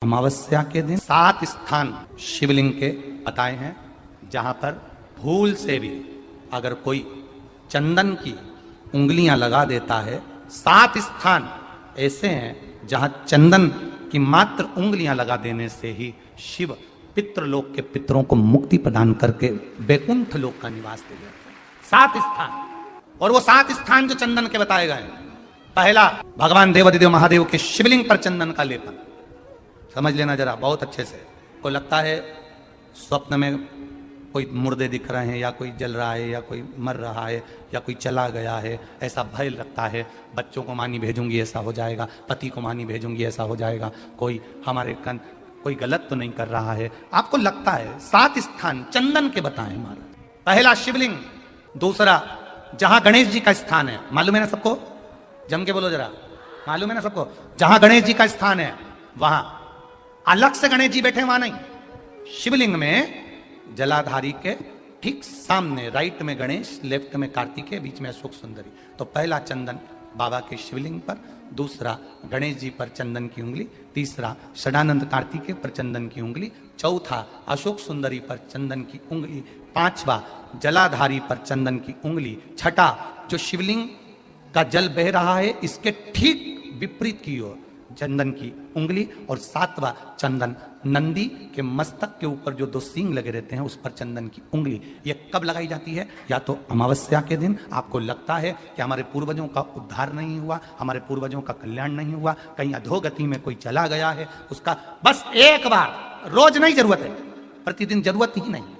अमावस्या के दिन 7 स्थान शिवलिंग के बताए हैं जहां पर भूल से भी अगर कोई चंदन की उंगलियां लगा देता है। 7 स्थान ऐसे हैं जहां चंदन की मात्र उंगलियां लगा देने से ही शिव पितृलोक के पितरों को मुक्ति प्रदान करके वैकुंठ लोक का निवास दे देते हैं। 7 स्थान, और वो 7 स्थान जो चंदन के बताए गए हैं। पहला, भगवान देवाधिदेव महादेव के शिवलिंग पर चंदन का लेपन। समझ लेना जरा बहुत अच्छे से। को लगता है स्वप्न में कोई मुर्दे दिख रहे हैं, या कोई जल रहा है, या कोई मर रहा है, या कोई चला गया है, ऐसा भय लगता है। बच्चों को मानी भेजूंगी ऐसा हो जाएगा, पति को मानी भेजूंगी ऐसा हो जाएगा, कोई हमारे कोई गलत तो नहीं कर रहा है, आपको लगता है। 7 स्थान चंदन के बताए महाराज। पहला शिवलिंग। दूसरा, जहां गणेश जी का स्थान है, मालूम है ना सबको? जम के बोलो जरा, मालूम है ना सबको? जहां गणेश जी का स्थान है वहां अलग से गणेश जी बैठे, वहां नहीं। शिवलिंग में जलाधारी के ठीक सामने राइट में गणेश, लेफ्ट में कार्तिकेय, बीच में अशोक सुंदरी। तो पहला चंदन बाबा के शिवलिंग पर, दूसरा गणेश जी पर चंदन की उंगली, तीसरा षडानंद कार्तिकेय पर चंदन की उंगली, चौथा अशोक सुंदरी पर चंदन की उंगली, पांचवा जलाधारी पर चंदन की उंगली, छठा जो शिवलिंग का जल बह रहा है इसके ठीक विपरीत की ओर चंदन की उंगली, और 7वां चंदन नंदी के मस्तक के ऊपर जो 2 सींग लगे रहते हैं उस पर चंदन की उंगली। ये कब लगाई जाती है? या तो अमावस्या के दिन। आपको लगता है कि हमारे पूर्वजों का उद्धार नहीं हुआ, हमारे पूर्वजों का कल्याण नहीं हुआ, कहीं अधोगति में कोई चला गया है, उसका बस एक बार, रोज नहीं जरूरत है, प्रतिदिन जरूरत ही नहीं।